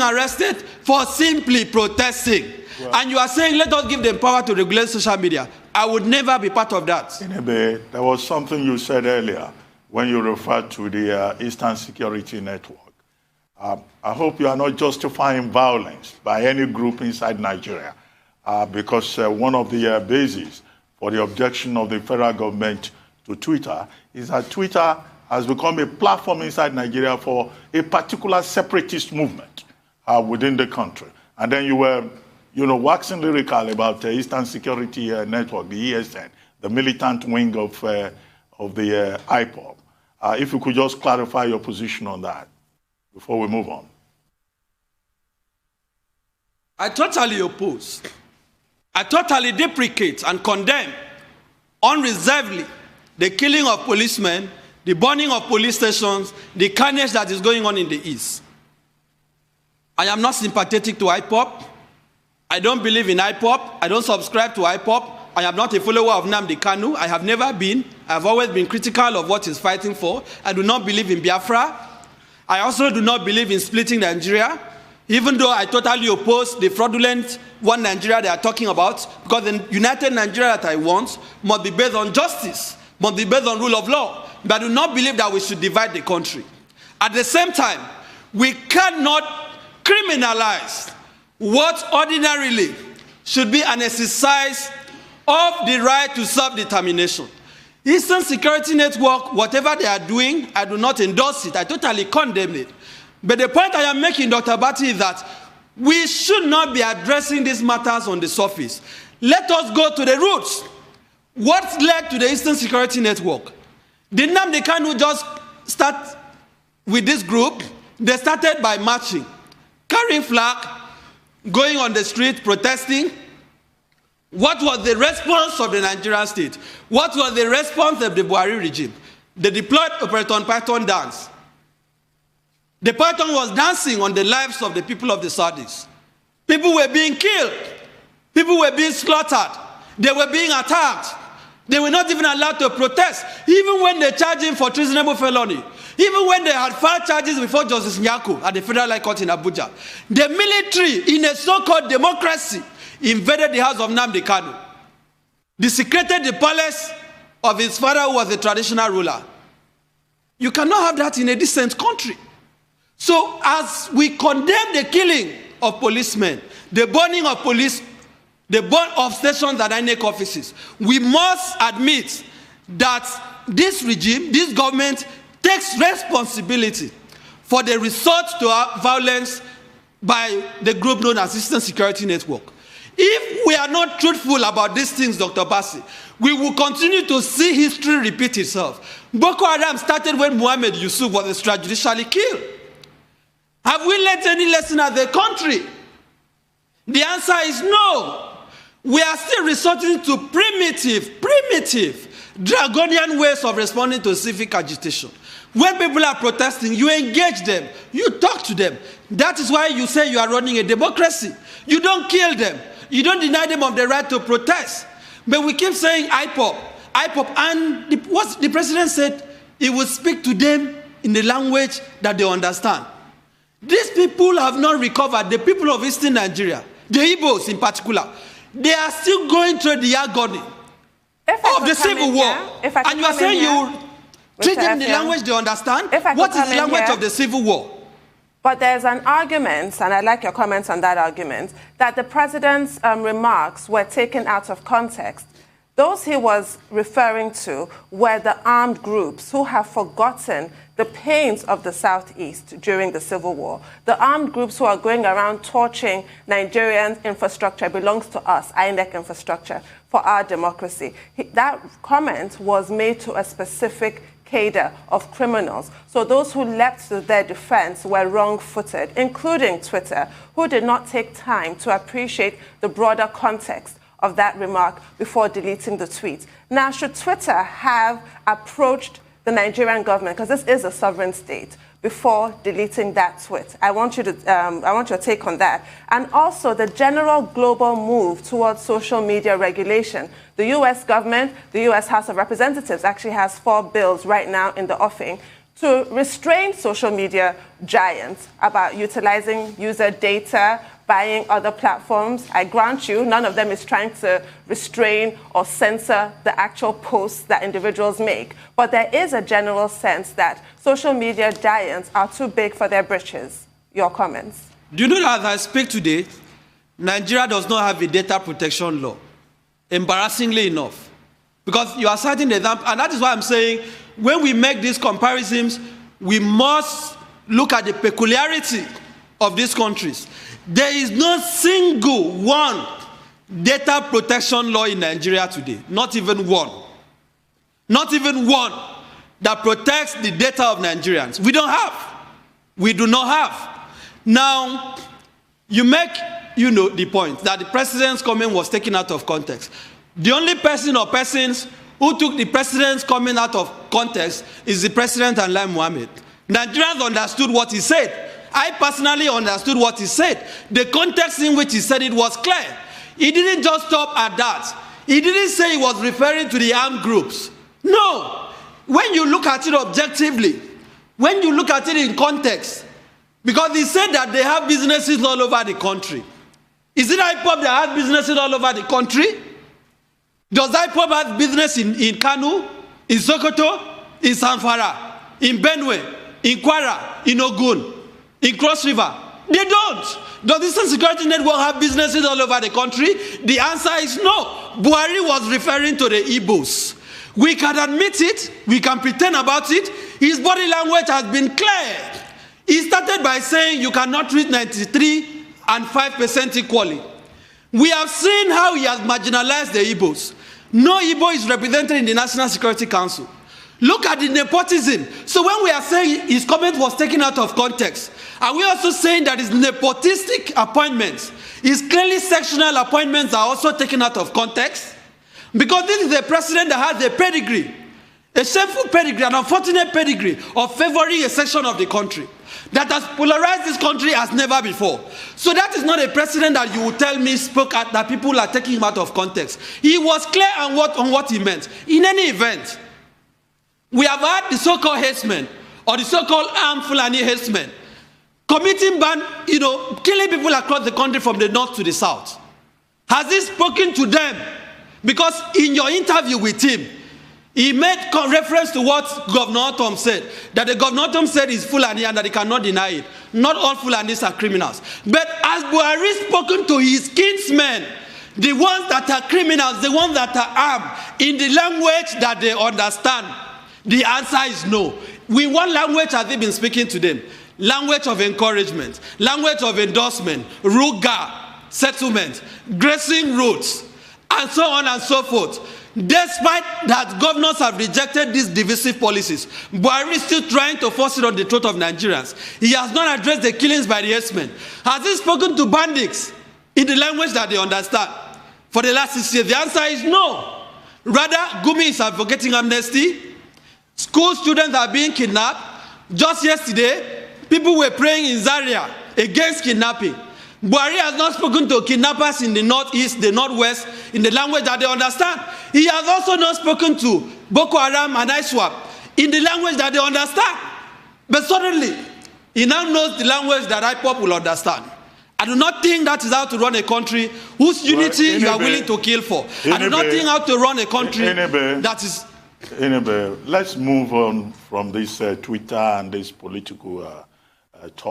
arrested for simply protesting. Well, and you are saying, let us give them power to regulate social media. I would never be part of that. Inebe, there was something you said earlier when you referred to the Eastern Security Network. I hope you are not justifying violence by any group inside Nigeria, because one of the bases for the objection of the federal government to Twitter is that Twitter has become a platform inside Nigeria for a particular separatist movement within the country. And then you were, waxing lyrical about the Eastern Security Network, the ESN, the militant wing of the IPOB. If you could just clarify your position on that before we move on. I totally oppose. I totally deprecate and condemn unreservedly the killing of policemen, the burning of police stations, the carnage that is going on in the East. I am not sympathetic to IPOB. I don't believe in IPOB. I don't subscribe to IPOB. I am not a follower of Nnamdi Kanu. I have never been. I have always been critical of what he's fighting for. I do not believe in Biafra. I also do not believe in splitting Nigeria, even though I totally oppose the fraudulent one Nigeria they are talking about, because the united Nigeria that I want must be based on justice, must be based on rule of law. But I do not believe that we should divide the country. At the same time, we cannot criminalize what ordinarily should be an exercise of the right to self-determination. Eastern Security Network, whatever they are doing, I do not endorse it. I totally condemn it. But the point I am making, Dr. Bati, is that we should not be addressing these matters on the surface. Let us go to the roots. What led to the Eastern Security Network? Did Nnamdi Kanu just start with this group? They started by marching, carrying flag, going on the street, protesting. What was the response of the Nigerian state? What was the response of the Buhari regime? They deployed Operation Python dance. The Python was dancing on the lives of the people of the Saudis. People were being killed. People were being slaughtered. They were being attacked. They were not even allowed to protest, even when they charged him for treasonable felony. Even when they had filed charges before Justice Nyako at the Federal High Court in Abuja. The military, in a so-called democracy, invaded the house of Nnamdi Kanu, desecrated the palace of his father, who was a traditional ruler. You cannot have that in a decent country. So as we condemn the killing of policemen, the burning of police, the burn of stations and INEC offices, we must admit that this regime, this government, takes responsibility for the resort to violence by the group known as Eastern Security Network. If we are not truthful about these things, Dr. Bassi, we will continue to see history repeat itself. Boko Haram started when Mohammed Yusuf was extrajudicially killed. Have we learned any lesson as a country? The answer is no. We are still resorting to primitive, draconian ways of responding to civic agitation. When people are protesting, you engage them, you talk to them. That is why you say you are running a democracy. You don't kill them. You don't deny them of the right to protest. But we keep saying IPOB, and what the president said, he would speak to them in the language that they understand. These people have not recovered. The people of Eastern Nigeria, the Igbos in particular, they are still going through the agony of the civil war. And you are saying you treat them in the language they understand? What is the language of the civil war? But there's an argument, and I'd like your comments on that argument, that the president's remarks were taken out of context. Those he was referring to were the armed groups who have forgotten the pains of the Southeast during the Civil War. The armed groups who are going around torching Nigerian infrastructure belongs to us, INEC infrastructure, for our democracy. That comment was made to a specific cadre of criminals. So those who leapt to their defense were wrong-footed, including Twitter, who did not take time to appreciate the broader context of that remark before deleting the tweet. Now, should Twitter have approached the Nigerian government, because this is a sovereign state, before deleting that tweet? I want your take on that. And also the general global move towards social media regulation. The U.S. government, the U.S. House of Representatives actually has 4 bills right now in the offing to restrain social media giants about utilizing user data, buying other platforms. I grant you, none of them is trying to restrain or censor the actual posts that individuals make. But there is a general sense that social media giants are too big for their britches. Your comments? Do you know that as I speak today, Nigeria does not have a data protection law, embarrassingly enough. Because you are citing the example, and that is why I'm saying when we make these comparisons, we must look at the peculiarity of these countries. There is no single one data protection law in Nigeria today, not even one. Not even one that protects the data of Nigerians. We don't have. We do not have. Now, you make, the point that the president's comment was taken out of context. The only person or persons who took the president's comment out of context is the president and Lai Mohammed. Nigerians understood what he said. I personally understood what he said. The context in which he said it was clear. He didn't just stop at that. He didn't say he was referring to the armed groups. No. When you look at it objectively, when you look at it in context, because he said that they have businesses all over the country. Is it IPOB that has businesses all over the country? Does IPOB have business in Kano, in Sokoto, in Zamfara, in Benue, in Kwara, in Ogun, in Cross River? They don't. Does the Eastern Security Network have businesses all over the country? The answer is no. Buhari was referring to the Igbos. We can admit it. We can pretend about it. His body language has been clear. He started by saying you cannot treat 93 and 5% equally. We have seen how he has marginalized the Igbos. No Igbo is represented in the National Security Council. Look at the nepotism. So when we are saying his comment was taken out of context, are we also saying that his nepotistic appointments, his clearly sectional appointments are also taken out of context? Because this is a president that has a pedigree, a shameful pedigree, an unfortunate pedigree of favoring a section of the country that has polarized this country as never before. So that is not a precedent that you will tell me spoke at, that people are taking him out of context. He was clear on what he meant. In any event, we have had the so-called herdsmen or the so-called armed Fulani herdsmen committing killing people across the country from the north to the south. Has he spoken to them? Because in your interview with him, he made reference to what Governor Tom said, that the Governor Tom said is Fulani and that he cannot deny it. Not all Fulanis are criminals. But as Buhari spoken to his kinsmen, the ones that are criminals, the ones that are armed, in the language that they understand, the answer is no. What language has he been speaking to them? Language of encouragement, language of endorsement, ruga, settlement, grazing routes, and so on and so forth. Despite that governors have rejected these divisive policies, Buhari is still trying to force it on the throat of Nigerians. He has not addressed the killings by the herdsmen. Has he spoken to bandits in the language that they understand? For the last 6 years, the answer is no. Rather, Gumi is advocating amnesty. School students are being kidnapped. Just yesterday, people were praying in Zaria against kidnapping. Buhari has not spoken to kidnappers in the northeast, the northwest, in the language that they understand. He has also not spoken to Boko Haram and ISWAP in the language that they understand. But suddenly, he now knows the language that IPOB will understand. I do not think that is how to run a country whose unity you are willing to kill for. I do not think how to run a country that is... Let's move on from this Twitter and this political talk.